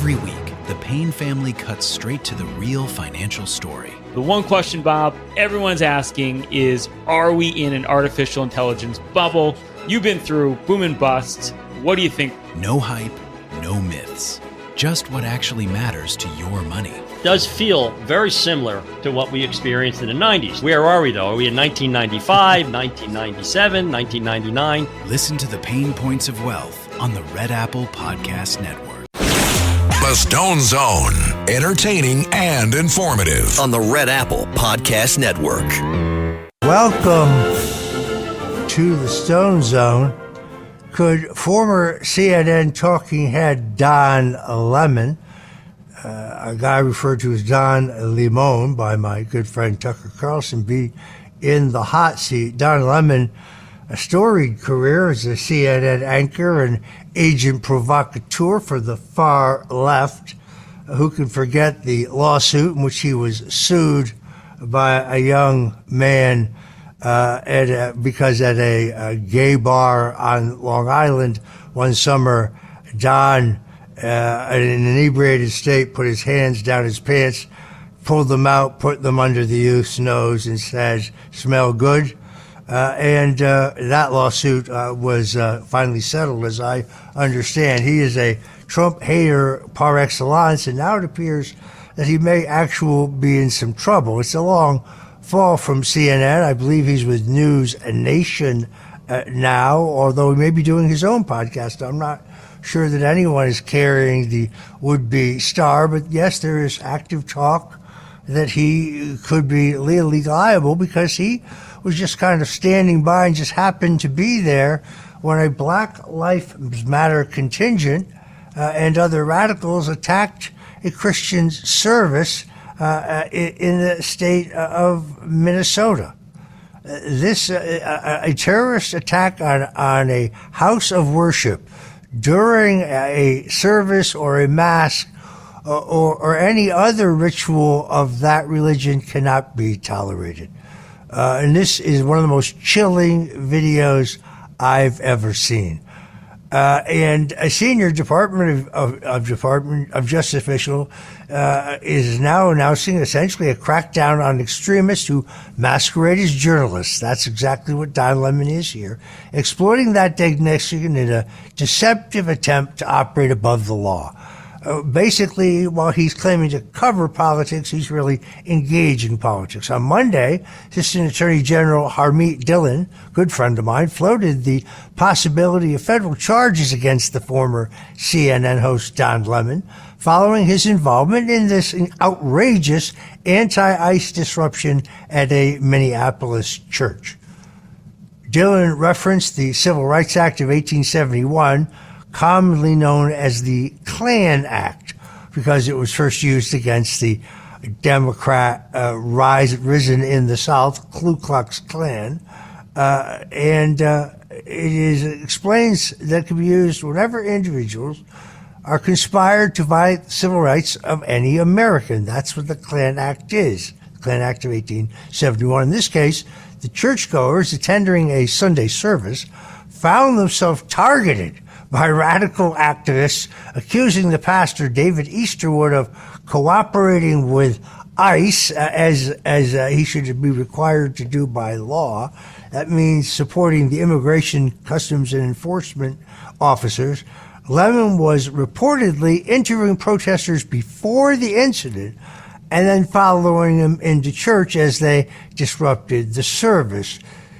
Every week, the Payne family cuts straight to the real financial story. The one question, Bob, everyone's asking is, are we in an artificial intelligence bubble? You've been through boom and bust. What do you think? No hype, no myths. Just what actually matters to your money. Does feel very similar to what we experienced in the 90s. Where are we, though? Are we in 1995, 1997, 1999? Listen to the Pain Points of Wealth on the Red Apple Podcast Network. The Stone Zone, entertaining and informative on the Red Apple Podcast Network. Welcome to the Stone Zone. Could former CNN talking head Don Lemon, a guy referred to as Don Limon by my good friend Tucker Carlson, be in the hot seat? Don Lemon, a storied career as a CNN anchor and agent provocateur for the far left. Who can forget the lawsuit in which he was sued by a young man because at a gay bar on Long Island one summer, Don, in an inebriated state, put his hands down his pants, pulled them out, put them under the youth's nose, and said, "Smell good." And that lawsuit was finally settled, as I understand. He is a Trump hater par excellence, and now it appears that he may actually be in some trouble. It's a long fall from CNN. I believe he's with News Nation now, although he may be doing his own podcast. I'm not sure that anyone is carrying the would-be star, but yes, there is active talk that he could be legally liable because he was just kind of standing by and just happened to be there when a Black Lives Matter contingent and other radicals attacked a Christian service in the state of Minnesota. This a terrorist attack on a house of worship during a service or a mass or any other ritual of that religion cannot be tolerated. And this is one of the most chilling videos I've ever seen. And a senior Department of Justice official is now announcing essentially a crackdown on extremists who masquerade as journalists. That's exactly what Don Lemon is here, exploiting that designation in a deceptive attempt to operate above the law. Basically, while he's claiming to cover politics, he's really engaging politics. On Monday, Assistant Attorney General Harmeet Dillon, good friend of mine, floated the possibility of federal charges against the former CNN host Don Lemon following his involvement in this outrageous anti-ICE disruption at a Minneapolis church. Dillon referenced the Civil Rights Act of 1871, commonly known as the Klan Act, because it was first used against the Democrat risen in the South, Ku Klux Klan, and it explains that it can be used whenever individuals are conspired to violate the civil rights of any American. That's what the Klan Act is, the Klan Act of 1871. In this case, the churchgoers attending a Sunday service found themselves targeted by radical activists accusing the pastor, David Easterwood, of cooperating with ICE as he should be required to do by law. That means supporting the Immigration, Customs, and Enforcement officers. Lemon was reportedly interviewing protesters before the incident and then following them into church as they disrupted the service.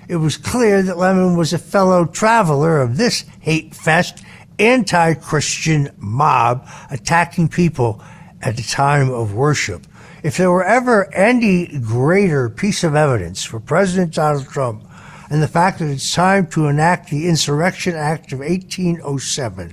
It was clear that Lemon was a fellow traveler of this hate-fest, anti-Christian mob attacking people at the time of worship. If there were ever any greater piece of evidence for President Donald Trump and the fact that it's time to enact the Insurrection Act of 1807,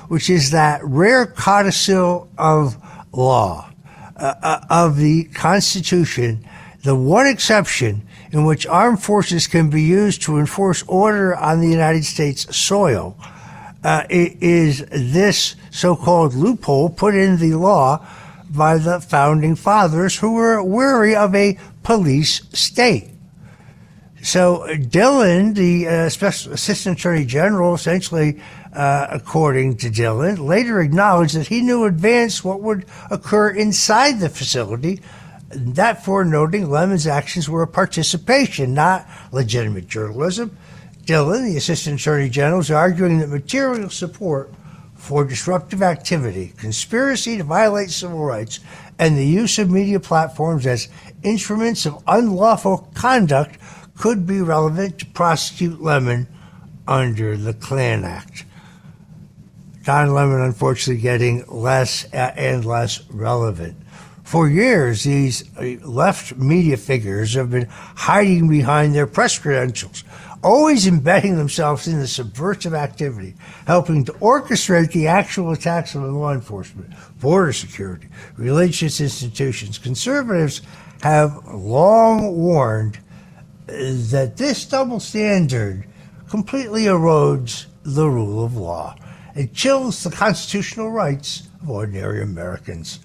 which is that rare codicil of law, of the Constitution, the one exception in which armed forces can be used to enforce order on the United States soil, is this so-called loophole put in the law by the founding fathers who were weary of a police state. So Dillon, the Special Assistant Attorney General, essentially according to Dillon, later acknowledged that he knew in advance what would occur inside the facility, that foreknowing Lemon's actions were a participation, not legitimate journalism. Dillon, the Assistant Attorney General, is arguing that material support for disruptive activity, conspiracy to violate civil rights, and the use of media platforms as instruments of unlawful conduct could be relevant to prosecute Lemon under the Klan Act. Don Lemon, unfortunately, getting less and less relevant. For years, these left media figures have been hiding behind their press credentials, always embedding themselves in the subversive activity, helping to orchestrate the actual attacks on law enforcement, border security, religious institutions. Conservatives have long warned that this double standard completely erodes the rule of law. It chills the constitutional rights of ordinary Americans.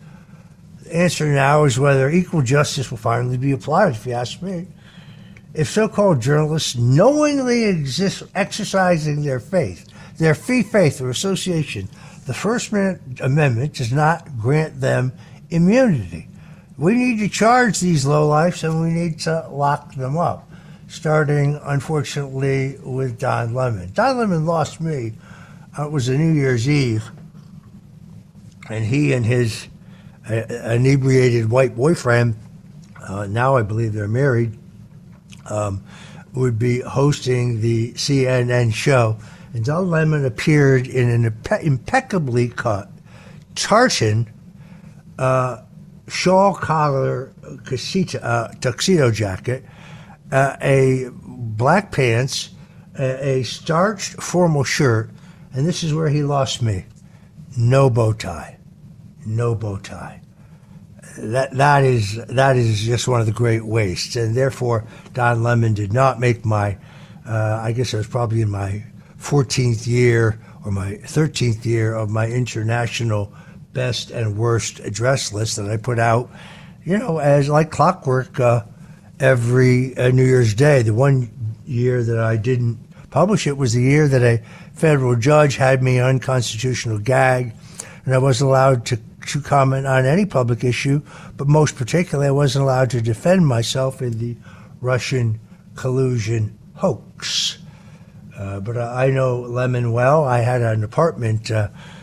The answer now is whether equal justice will finally be applied, if you ask me. If so-called journalists knowingly exercising their faith, their free faith or association, the First Amendment does not grant them immunity. We need to charge these lowlifes and we need to lock them up, starting, unfortunately, with Don Lemon. Don Lemon lost me. It was a New Year's Eve, and he and his inebriated white boyfriend, now I believe they're married, would be hosting the CNN show. And Don Lemon appeared in an impeccably cut tartan shawl collar tuxedo jacket, a black pants, a starched formal shirt, and this is where he lost me. No bow tie. No bow tie. That is just one of the great wastes, and therefore Don Lemon did not make my. I guess I was probably in my 14th year or my 13th year of my international best and worst address list that I put out, as like clockwork every New Year's Day. The one year that I didn't publish it was the year that a federal judge had me on unconstitutional gag, and I wasn't allowed to comment on any public issue, but most particularly I wasn't allowed to defend myself in the Russian collusion hoax. But I know Lemon well. I had an apartment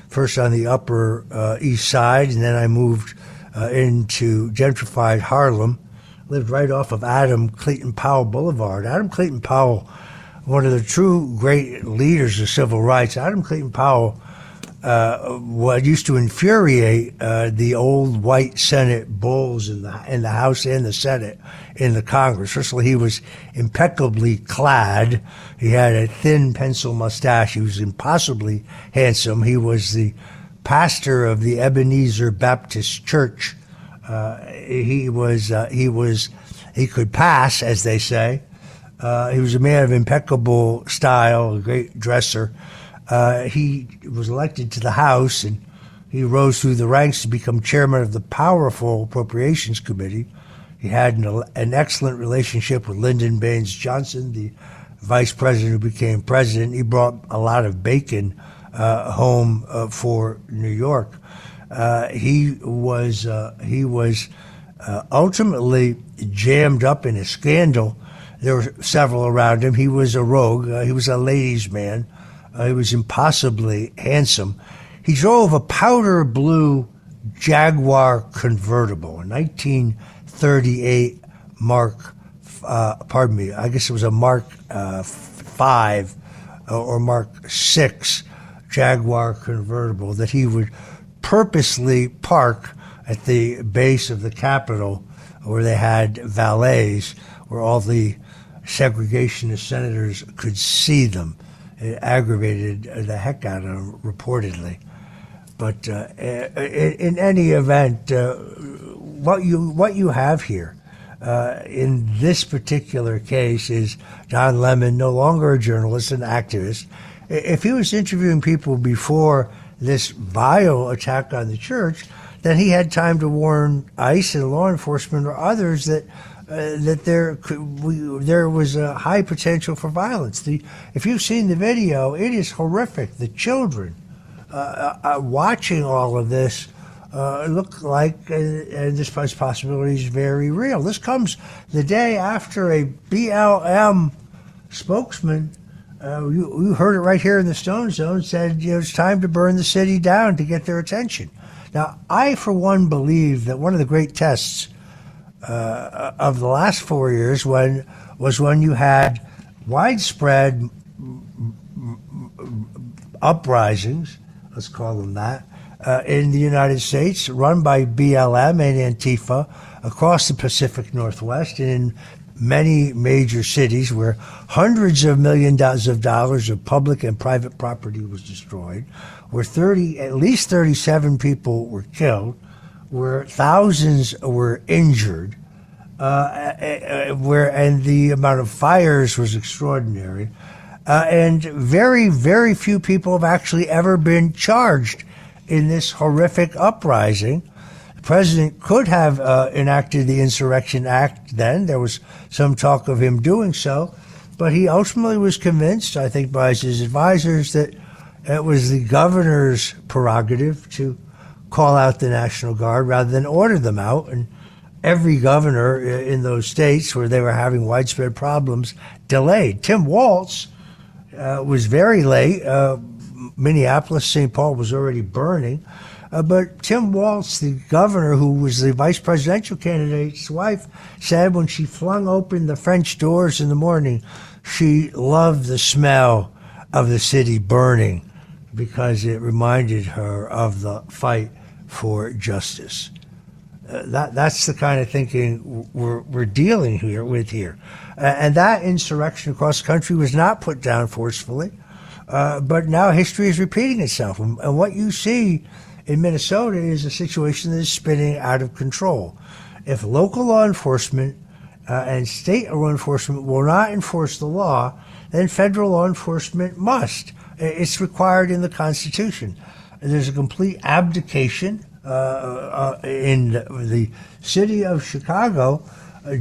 first on the Upper East Side, and then I moved into gentrified Harlem, lived right off of Adam Clayton Powell Boulevard. Adam Clayton Powell, one of the true great leaders of civil rights. Adam Clayton Powell what used to infuriate the old white Senate bulls in the House and the Senate in the Congress. First of all, he was impeccably clad. He had a thin pencil mustache. He was impossibly handsome. He was the pastor of the Ebenezer Baptist Church. He could pass, as they say. He was a man of impeccable style, a great dresser. He was elected to the House, and he rose through the ranks to become chairman of the powerful Appropriations Committee. He had an excellent relationship with Lyndon Baines Johnson, the vice president who became president. He brought a lot of bacon home for New York. He was ultimately jammed up in a scandal. There were several around him. He was a rogue. He was a ladies' man. He was impossibly handsome. He drove a powder blue Jaguar convertible, a 1938 Mark, I guess it was a Mark 5 or Mark 6 Jaguar convertible that he would purposely park at the base of the Capitol where they had valets, where all the segregationist senators could see them. It aggravated the heck out of him, reportedly. But in any event, what you have here in this particular case is Don Lemon, no longer a journalist, an activist. If he was interviewing people before this vile attack on the church, then he had time to warn ICE and law enforcement or others that that there was a high potential for violence. If you've seen the video, it is horrific. The children watching all of this look like, and this possibility is very real. This comes the day after a BLM spokesman, you heard it right here in the Stone Zone, said it's time to burn the city down to get their attention. Now, I, for one, believe that one of the great tests of the last 4 years was when you had widespread uprisings, let's call them that, in the United States, run by BLM and Antifa across the Pacific Northwest and in many major cities where hundreds of millions of dollars of public and private property was destroyed, where at least 37 people were killed, where thousands were injured, and the amount of fires was extraordinary, and very, very few people have actually ever been charged in this horrific uprising. The president could have enacted the Insurrection Act then. There was some talk of him doing so, but he ultimately was convinced, I think by his advisors, that it was the governor's prerogative to call out the National Guard rather than order them out. And every governor in those states where they were having widespread problems delayed. Tim Walz was very late. Minneapolis, St. Paul was already burning. But Tim Walz, the governor, who was the vice presidential candidate's wife, said when she flung open the French doors in the morning, she loved the smell of the city burning because it reminded her of the fight for justice. That's the kind of thinking we're dealing with here. And that insurrection across the country was not put down forcefully, but now history is repeating itself. And what you see in Minnesota is a situation that is spinning out of control. If local law enforcement and state law enforcement will not enforce the law, then federal law enforcement must. It's required in the Constitution. There's a complete abdication in the city of Chicago.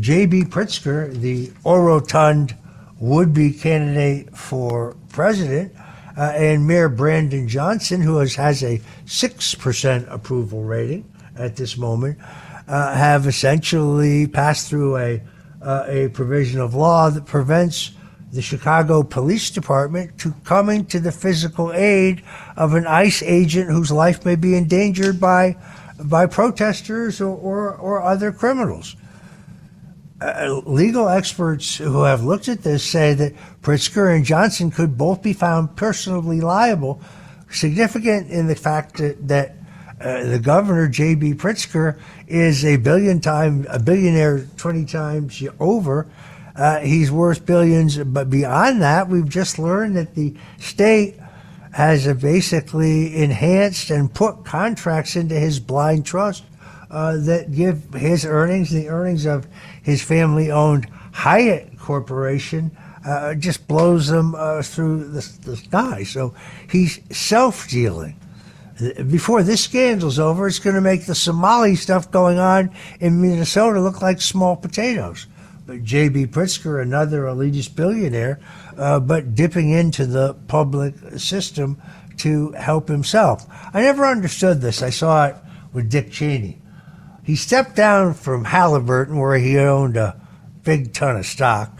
J.B. Pritzker, the orotund would-be candidate for president, and Mayor Brandon Johnson, who has a 6% approval rating at this moment, have essentially passed through a provision of law that prevents the Chicago Police Department to coming to the physical aid of an ICE agent whose life may be endangered by protesters or other criminals. Legal experts who have looked at this say that Pritzker and Johnson could both be found personally liable, significant in the fact that the governor, J.B. Pritzker, is a billionaire 20 times over. He's worth billions, but beyond that, we've just learned that the state has basically enhanced and put contracts into his blind trust that give his earnings, the earnings of his family-owned Hyatt Corporation, just blows them through the sky. So he's self-dealing. Before this scandal's over, it's going to make the Somali stuff going on in Minnesota look like small potatoes. But J.B. Pritzker, another elitist billionaire, but dipping into the public system to help himself. I never understood this. I saw it with Dick Cheney. He stepped down from Halliburton, where he owned a big ton of stock,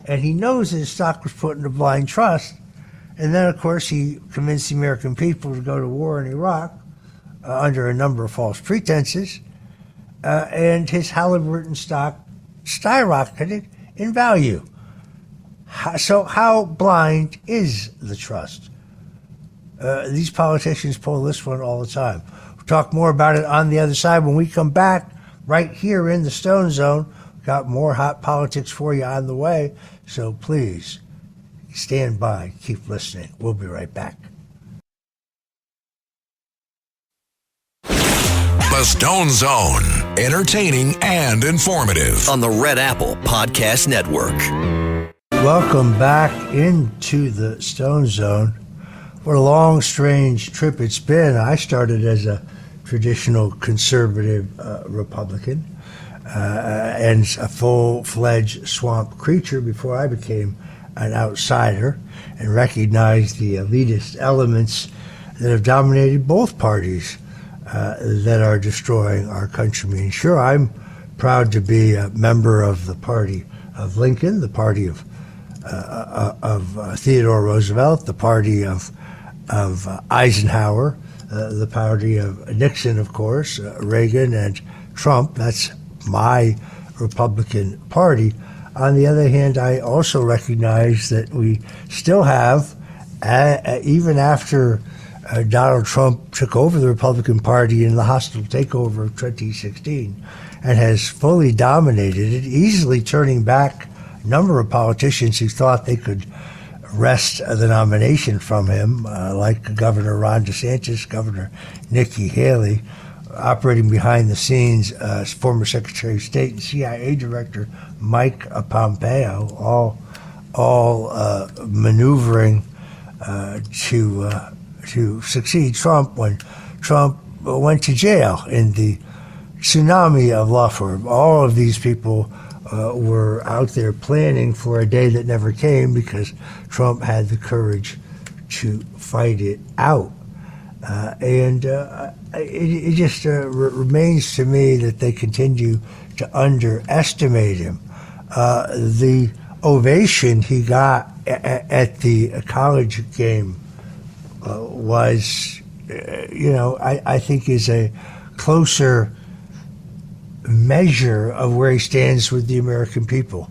and he knows his stock was put in a blind trust. And then, of course, he convinced the American people to go to war in Iraq under a number of false pretenses, and his Halliburton stock skyrocketed in value. So how blind is the trust? These politicians pull this one all the time. We'll talk more about it on the other side when we come back right here in the Stone Zone. We've got more hot politics for you on the way, so please stand by, keep listening. We'll be right back. The Stone Zone, entertaining and informative. On the Red Apple Podcast Network. Welcome back into the Stone Zone. What a long, strange trip it's been. I started as a traditional conservative Republican. and a full-fledged swamp creature before I became an outsider and recognized the elitist elements that have dominated both parties that are destroying our country. I mean, sure, I'm proud to be a member of the party of Lincoln, the party of Theodore Roosevelt, the party of Eisenhower, the party of Nixon, of course, Reagan and Trump. That's my Republican Party. On the other hand, I also recognize that we still have, even after Donald Trump took over the Republican Party in the hostile takeover of 2016 and has fully dominated it, easily turning back a number of politicians who thought they could wrest the nomination from him, like Governor Ron DeSantis, Governor Nikki Haley, operating behind the scenes, former Secretary of State and CIA Director Mike Pompeo, all maneuvering to succeed Trump when Trump went to jail in the tsunami of law firm. All of these people were out there planning for a day that never came because Trump had the courage to fight it out. It just remains to me that they continue to underestimate him. The ovation he got at the college game was, I think is a closer measure of where he stands with the American people.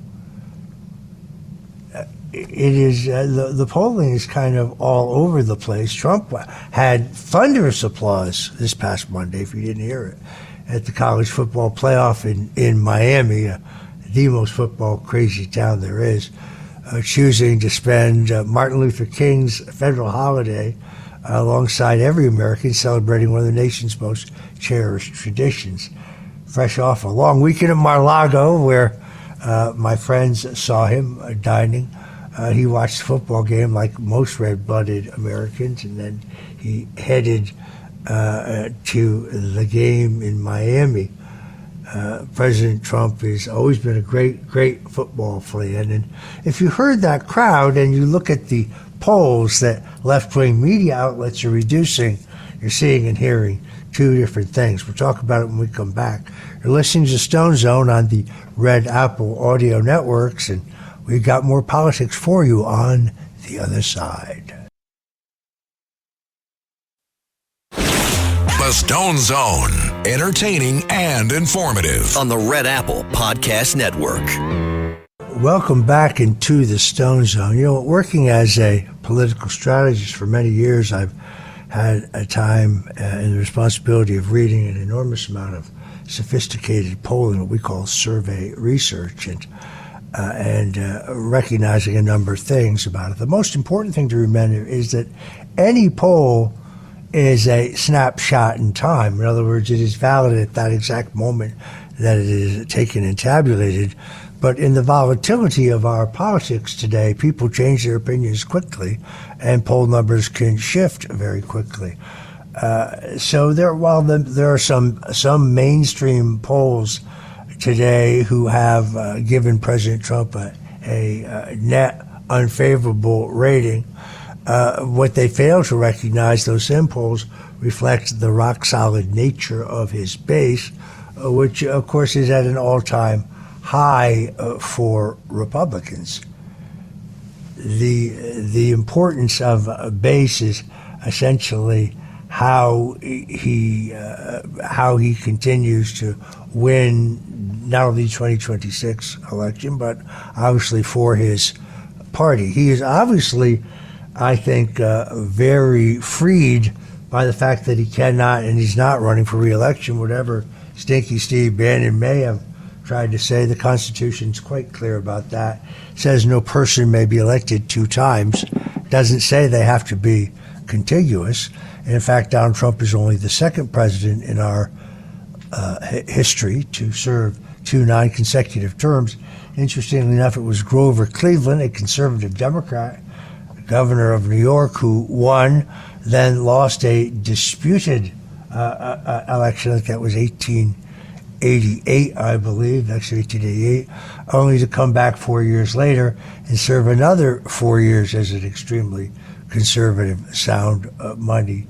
It is the polling is kind of all over the place. Trump had thunderous applause this past Monday, if you didn't hear it, at the college football playoff in Miami, the most football crazy town there is, choosing to spend Martin Luther King's federal holiday alongside every American, celebrating one of the nation's most cherished traditions. Fresh off a long weekend at Mar-a-Lago, where my friends saw him dining. He watched the football game like most red-blooded Americans, and then he headed to the game in Miami. President Trump has always been a great football fan. And if you heard that crowd and you look at the polls that left-wing media outlets are reducing, you're seeing and hearing two different things. We'll talk about it when we come back. You're listening to Stone Zone on the Red Apple Audio Networks, and we've got more politics for you on the other side. The Stone Zone, entertaining and informative. On the Red Apple Podcast Network. Welcome back into the Stone Zone. Working as a political strategist for many years, I've had a time and the responsibility of reading an enormous amount of sophisticated polling, what we call survey research, and recognizing a number of things about it. The most important thing to remember is that any poll is a snapshot in time. In other words, it is valid at that exact moment that it is taken and tabulated. But in the volatility of our politics today, people change their opinions quickly, and poll numbers can shift very quickly. So while there are some mainstream polls today who have given President Trump a net unfavorable rating, what they fail to recognize, those same polls reflect the rock-solid nature of his base, which, of course, is at an all-time high for Republicans. The importance of a base is essentially how he continues to win not only the 2026 election, but obviously for his party. He is obviously, I think, very freed by the fact that he cannot and he's not running for re-election. Whatever Stinky Steve Bannon may have tried to say, the Constitution's quite clear about that. It says no person may be elected two times. It doesn't say they have to be contiguous. And in fact, Donald Trump is only the second president in our history to serve 2 non-consecutive terms. Interestingly enough, it was Grover Cleveland, a conservative Democrat, governor of New York, who won, then lost a disputed election. I think that was 18 1888, I believe, next 1888, only to come back 4 years later and serve another 4 years as an extremely conservative, sound-money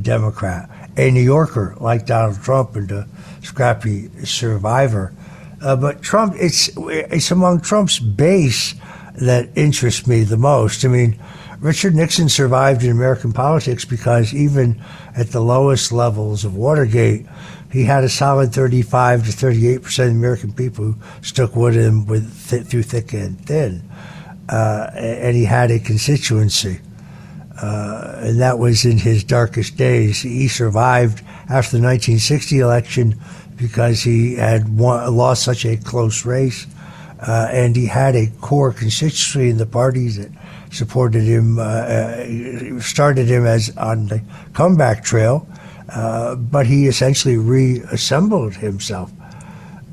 Democrat. A New Yorker like Donald Trump and a scrappy survivor. But Trump, it's among Trump's base that interests me the most. I mean, Richard Nixon survived in American politics because even at the lowest levels of Watergate, he had a solid 35 to 38% of the American people who stuck with him through thick and thin. And he had a constituency. And that was in his darkest days. He survived after the 1960 election because he had lost such a close race. And he had a core constituency in the parties that supported him, started him as on the comeback trail, but he essentially reassembled himself.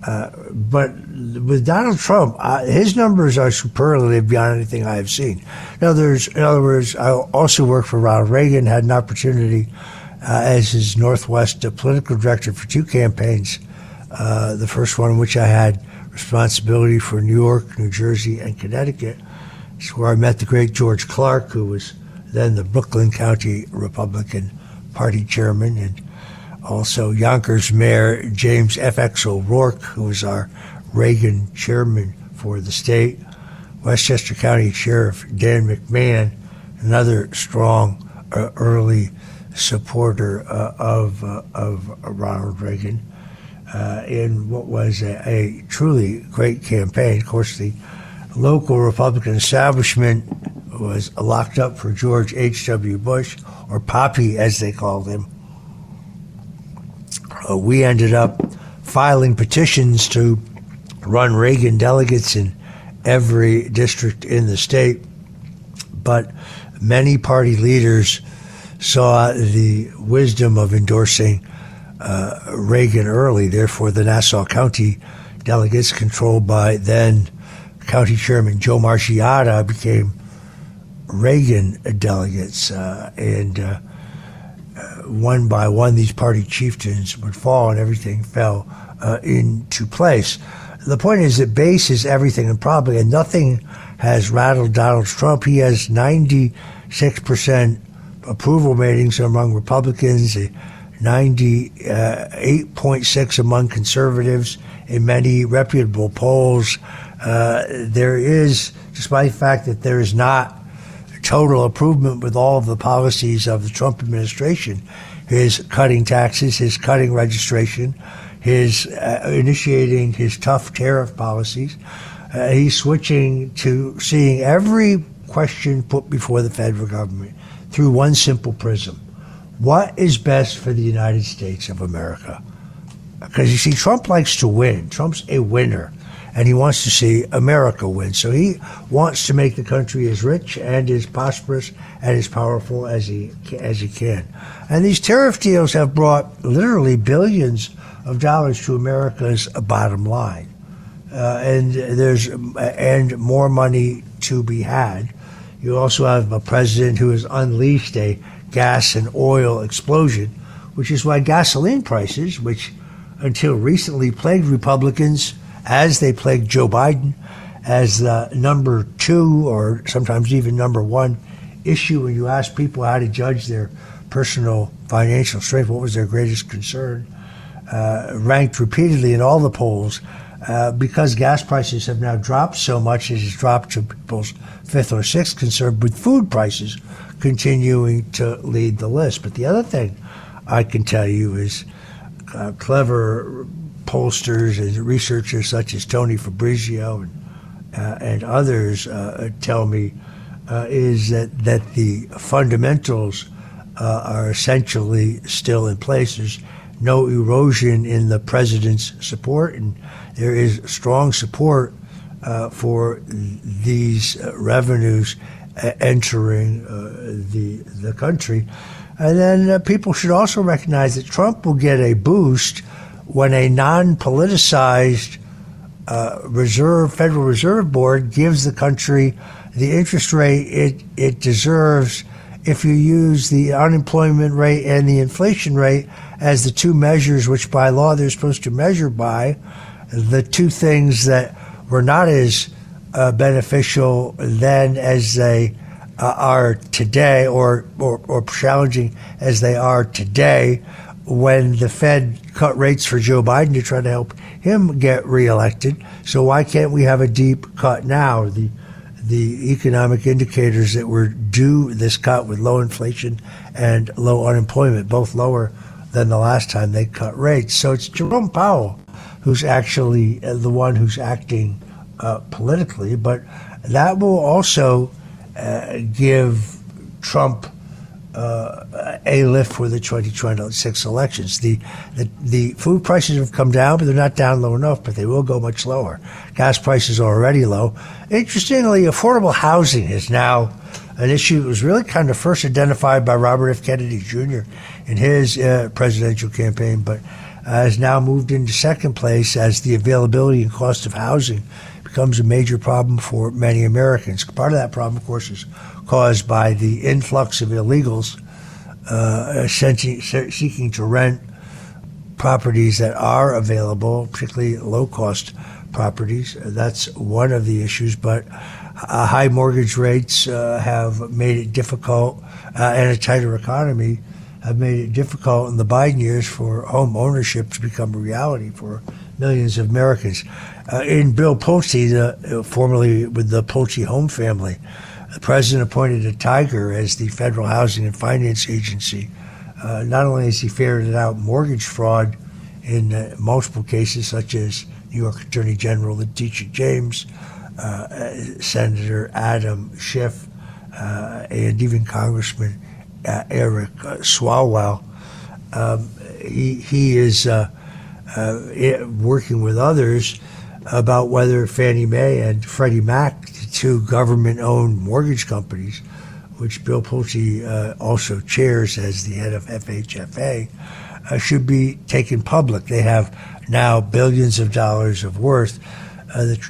But with Donald Trump, his numbers are superlative beyond anything I have seen. In other words, I also worked for Ronald Reagan, had an opportunity as his Northwest political director for 2 campaigns, the first one in which I had responsibility for New York, New Jersey, and Connecticut. It's where I met the great George Clark, who was then the Brooklyn County Republican Party chairman, and also Yonkers Mayor James F.X. O'Rourke, who was our Reagan chairman for the state, Westchester County Sheriff Dan McMahon, another strong early supporter of Ronald Reagan, in what was a truly great campaign. Of course, the local Republican establishment was locked up for George H.W. Bush, or Poppy as they called him. We ended up filing petitions to run Reagan delegates in every district in the state, but many party leaders saw the wisdom of endorsing Reagan early. Therefore, the Nassau County delegates, controlled by then County Chairman Joe Marciata, became Reagan delegates, and one by one, these party chieftains would fall, and everything fell into place. The point is that base is everything, and probably, and nothing has rattled Donald Trump. He has 96% approval ratings among Republicans, 98.6 among conservatives in many reputable polls. There is, despite the fact that there is not total improvement with all of the policies of the Trump administration, his cutting taxes, his cutting registration, his initiating his tough tariff policies, he's switching to seeing every question put before the federal government through one simple prism. What is best for the United States of America? Because you see, Trump likes to win. Trump's a winner, and he wants to see America win. So he wants to make the country as rich and as prosperous and as powerful as he can. And these tariff deals have brought literally billions of dollars to America's bottom line, and more money to be had. You also have a president who has unleashed a gas and oil explosion, which is why gasoline prices, which until recently plagued Republicans, as they plagued Joe Biden, as the number 2 or sometimes even number 1 issue when you ask people how to judge their personal financial strength, what was their greatest concern, ranked repeatedly in all the polls, because gas prices have now dropped so much, it has dropped to people's 5th or 6th concern, with food prices continuing to lead the list. But the other thing I can tell you is clever pollsters and researchers such as Tony Fabrizio and others tell me is that the fundamentals are essentially still in place. There's no erosion in the president's support, and there is strong support for these revenues entering the country. And then people should also recognize that Trump will get a boost when a non-politicized Federal Reserve Board gives the country the interest rate it deserves if you use the unemployment rate and the inflation rate as the two measures which by law they're supposed to measure by, the two things that were not as beneficial then as they are today, or challenging as they are today, when the Fed cut rates for Joe Biden to try to help him get reelected. So why can't we have a deep cut now? The economic indicators that were due this cut with low inflation and low unemployment, both lower than the last time they cut rates. So it's Jerome Powell who's actually the one who's acting politically, but that will also give Trump a lift for the 2026 elections. The food prices have come down, but they're not down low enough, but they will go much lower. Gas prices are already low. Interestingly, affordable housing is now an issue that was really kind of first identified by Robert F. Kennedy Jr. in his presidential campaign, but has now moved into second place as the availability and cost of housing becomes a major problem for many Americans. Part of that problem, of course, is caused by the influx of illegals seeking to rent properties that are available, particularly low-cost properties. That's one of the issues, but high mortgage rates have made it difficult, and a tighter economy have made it difficult in the Biden years for home ownership to become a reality for millions of Americans. In Bill Pulte, formerly with the Pulte home family, the president appointed a tiger as the Federal Housing and Finance Agency. Not only has he ferreted out mortgage fraud in multiple cases, such as New York Attorney General Letitia James, Senator Adam Schiff, and even Congressman Eric Swalwell. He is working with others about whether Fannie Mae and Freddie Mac, the two government-owned mortgage companies, which Bill Pulte also chairs as the head of FHFA, should be taken public. They have now billions of dollars of worth.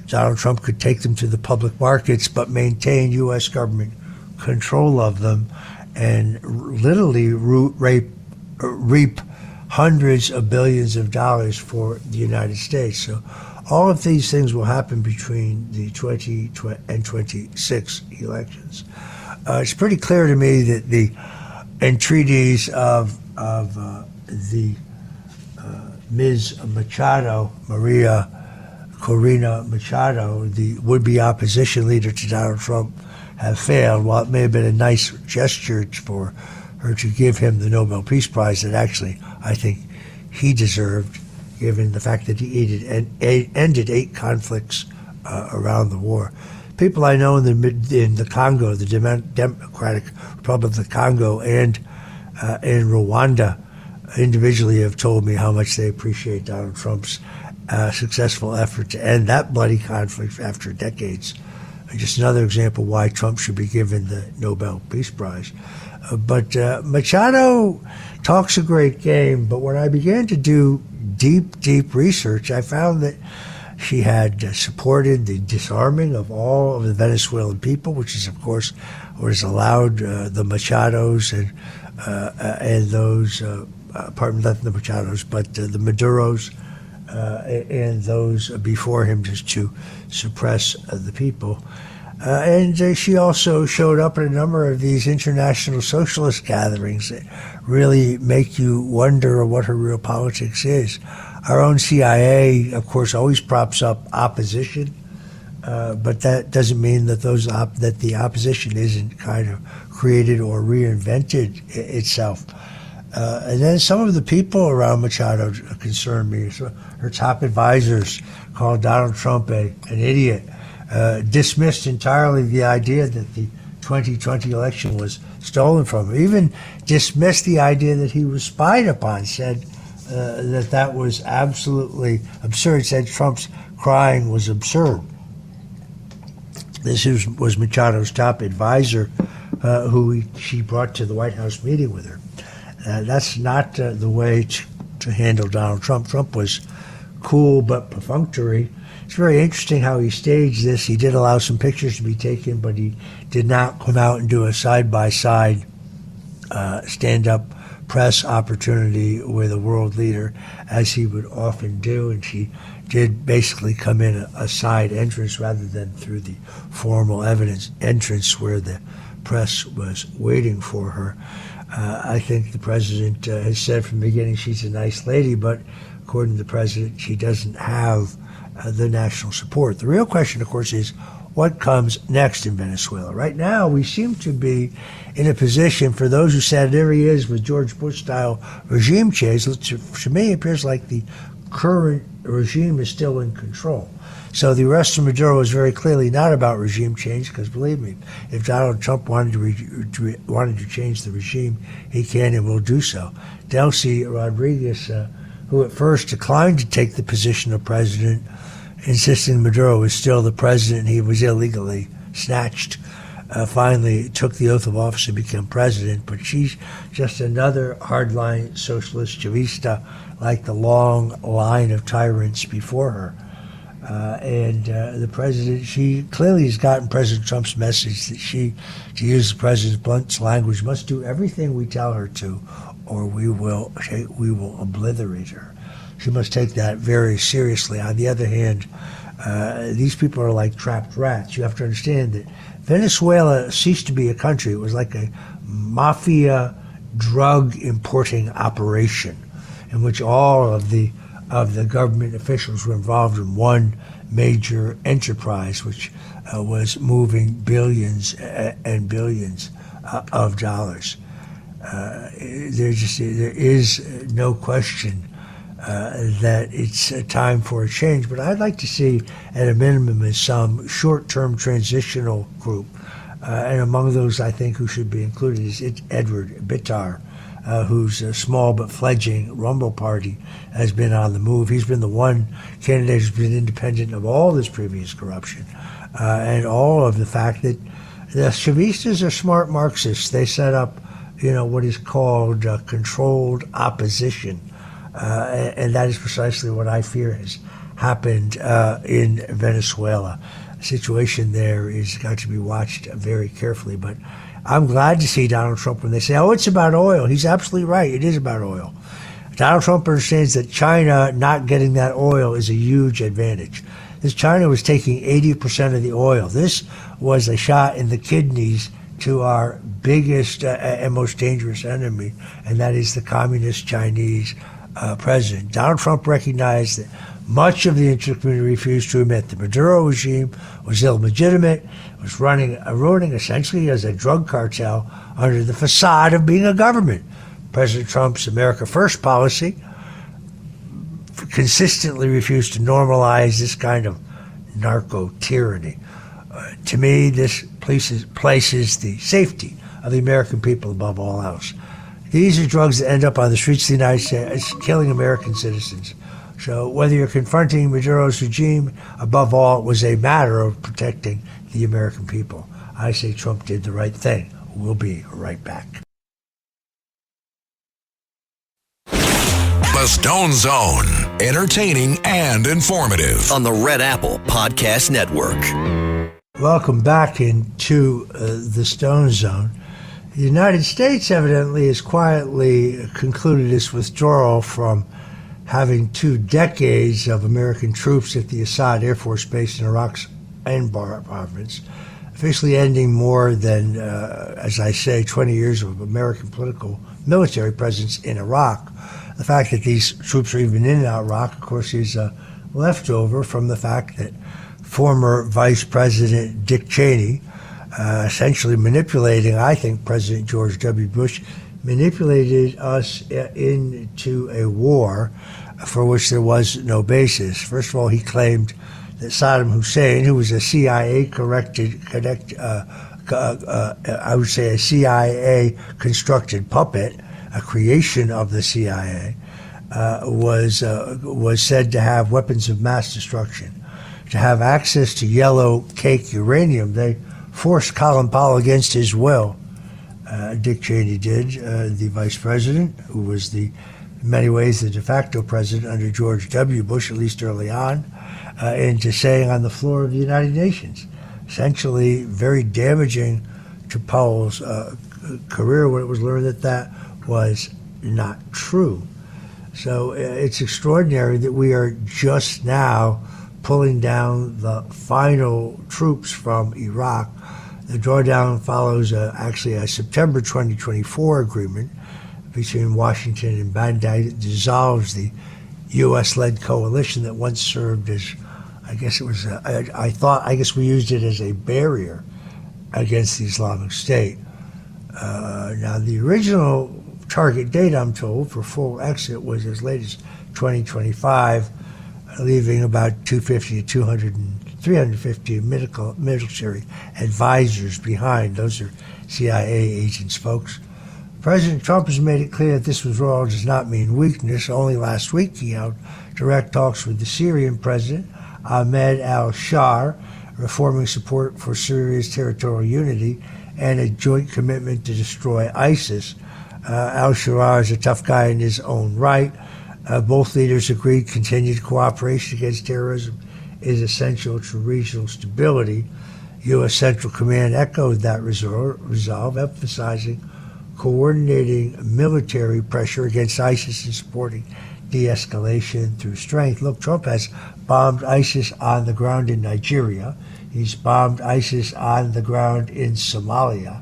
Donald Trump could take them to the public markets, but maintain U.S. government control of them and literally reap hundreds of billions of dollars for the United States. So all of these things will happen between the 20 and 26 elections. It's pretty clear to me that the entreaties of the Ms. Machado, Maria Corina Machado, the would-be opposition leader to Donald Trump, have failed. While it may have been a nice gesture for her to give him the Nobel Peace Prize that actually I think he deserved, given the fact that he ended 8 conflicts around the war. People I know in the Congo, the Democratic Republic of the Congo, and in Rwanda, individually have told me how much they appreciate Donald Trump's successful effort to end that bloody conflict after decades. Just another example why Trump should be given the Nobel Peace Prize. But Machado talks a great game, but when I began to do deep research, I found that she had supported the disarming of all of the Venezuelan people, which is, of course, what has allowed the Machados and those, pardon, not the Machados, but the Maduros and those before him, just to suppress the people. And she also showed up at a number of these international socialist gatherings that really make you wonder what her real politics is. Our own CIA, of course, always props up opposition, but that doesn't mean that that the opposition isn't kind of created or reinvented itself. And then some of the people around Machado concern me. So her top advisors called Donald Trump an idiot, dismissed entirely the idea that the 2020 election was stolen from him, even dismissed the idea that he was spied upon, said that was absolutely absurd, said Trump's crying was absurd. This was Machado's top advisor, who she brought to the White House meeting with her. That's not the way to handle Donald Trump. Trump was cool but perfunctory. It's very interesting how he staged this. He did allow some pictures to be taken, but he did not come out and do a side-by-side stand-up press opportunity with a world leader, as he would often do, and she did basically come in a side entrance rather than through the formal evidence entrance where the press was waiting for her. I think the president has said from the beginning she's a nice lady, but according to the president, she doesn't have the national support. The real question, of course, is what comes next in Venezuela. Right now, we seem to be in a position, for those who said there he is with George Bush-style regime change, to me it appears like the current regime is still in control. So the arrest of Maduro is very clearly not about regime change, because believe me, if Donald Trump wanted to change the regime, he can and will do so. Delcy Rodriguez, who at first declined to take the position of president, insisting Maduro was still the president, he was illegally snatched, finally took the oath of office and became president. But she's just another hardline socialist chavista, like the long line of tyrants before her. The president, she clearly has gotten President Trump's message that she, to use the president's blunt language, must do everything we tell her to, or we will obliterate her. She must take that very seriously. On the other hand, these people are like trapped rats. You have to understand that Venezuela ceased to be a country. It was like a mafia drug importing operation in which all of the government officials were involved in one major enterprise, which was moving billions and billions of dollars. There is no question that it's time for a change, but I'd like to see, at a minimum, some short-term transitional group, and among those I think who should be included is Edward Bitar, whose small but fledgling Rumble Party has been on the move. He's been the one candidate who's been independent of all this previous corruption, and all of the fact that the Chavistas are smart Marxists. They set up, what is called controlled opposition. And that is precisely what I fear has happened in Venezuela. The situation there is got to be watched very carefully. But I'm glad to see Donald Trump when they say, oh, it's about oil. He's absolutely right. It is about oil. Donald Trump understands that China not getting that oil is a huge advantage. This China was taking 80% of the oil. This was a shot in the kidneys to our biggest and most dangerous enemy, and that is the communist Chinese president. Donald Trump recognized that much of the international community refused to admit the Maduro regime was illegitimate, was running essentially as a drug cartel under the facade of being a government. President Trump's America First policy consistently refused to normalize this kind of narco-tyranny. To me, this places the safety of the American people above all else. These are drugs that end up on the streets of the United States, killing American citizens. So whether you're confronting Maduro's regime, above all, it was a matter of protecting the American people. I say Trump did the right thing. We'll be right back. The Stone Zone, entertaining and informative. On the Red Apple Podcast Network. Welcome back into the Stone Zone. The United States evidently has quietly concluded its withdrawal from having 2 decades of American troops at the Assad Air Force Base in Iraq's Anbar province, officially ending more than, as I say, 20 years of American military presence in Iraq. The fact that these troops are even in Iraq, of course, is a leftover from the fact that former Vice President Dick Cheney, essentially manipulating, I think, President George W. Bush, manipulated us into a war for which there was no basis. First of all, he claimed that Saddam Hussein, who was a CIA a CIA constructed puppet, a creation of the CIA, was said to have weapons of mass destruction, to have access to yellow cake uranium. They forced Colin Powell against his will. Dick Cheney did, the vice president, who was in many ways the de facto president under George W. Bush, at least early on, into saying on the floor of the United Nations, essentially very damaging to Powell's career when it was learned that that was not true. So it's extraordinary that we are just now pulling down the final troops from Iraq. The drawdown follows actually a September 2024 agreement between Washington and Baghdad that dissolves the U.S.-led coalition that once served as, I guess we used it as a barrier against the Islamic State. Now, the original target date, I'm told, for full exit was as late as 2025, leaving about 250 to 350 military advisors behind. Those are CIA agents, folks. President Trump has made it clear that this withdrawal does not mean weakness. Only last week he held direct talks with the Syrian president, Ahmed al-Shar, reforming support for Syria's territorial unity and a joint commitment to destroy ISIS. Al-Shar is a tough guy in his own right. Both leaders agreed continued cooperation against terrorism is essential to regional stability. U.S. Central Command echoed that resolve, emphasizing coordinating military pressure against ISIS and supporting de-escalation through strength. Look, Trump has bombed ISIS on the ground in Nigeria. He's bombed ISIS on the ground in Somalia.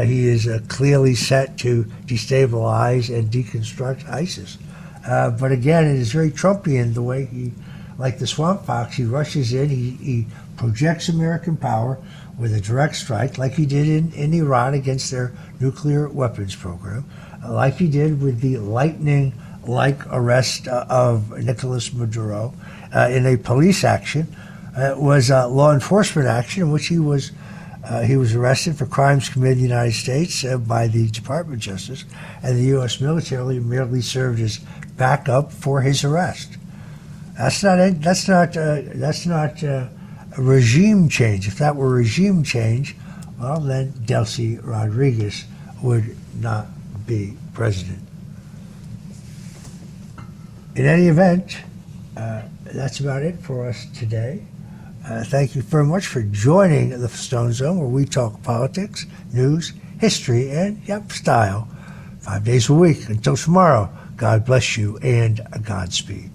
He is clearly set to destabilize and deconstruct ISIS. But again, it is very Trumpian the way he, like the swamp fox, he rushes in, he projects American power with a direct strike, like he did in Iran against their nuclear weapons program, like he did with the lightning-like arrest of Nicolas Maduro in a police action. It was a law enforcement action in which he was arrested for crimes committed in the United States by the Department of Justice, and the U.S. military merely served as backup for his arrest. That's not a regime change. If that were regime change, well, then Delcy Rodriguez would not be president. In any event, that's about it for us today. Thank you very much for joining the Stone Zone, where we talk politics, news, history, and, style 5 days a week. Until tomorrow, God bless you and Godspeed.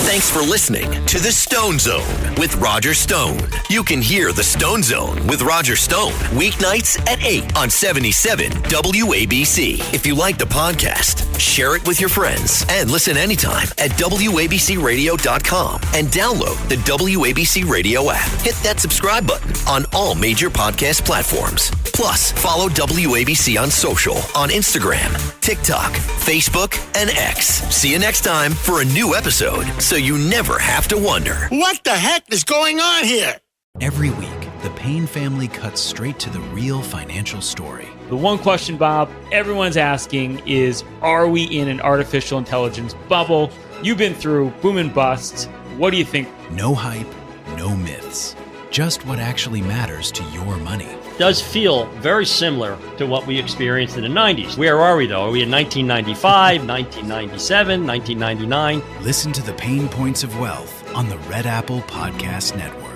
Thanks for listening to The Stone Zone with Roger Stone. You can hear The Stone Zone with Roger Stone weeknights at 8 on 77 WABC. If you like the podcast, share it with your friends and listen anytime at WABCRadio.com and download the WABC Radio app. Hit that subscribe button on all major podcast platforms. Plus, follow WABC on social on Instagram, TikTok, Facebook, and X. See you next time for a new episode, so you never have to wonder. What the heck is going on here? Every week, the Payne family cuts straight to the real financial story. The one question, Bob, everyone's asking is, are we in an artificial intelligence bubble? You've been through boom and bust. What do you think? No hype, no myths. Just what actually matters to your money. Does feel very similar to what we experienced in the 90s. Where are we, though? Are we in 1995, 1997, 1999? Listen to the Pain Points of Wealth on the Red Apple Podcast Network.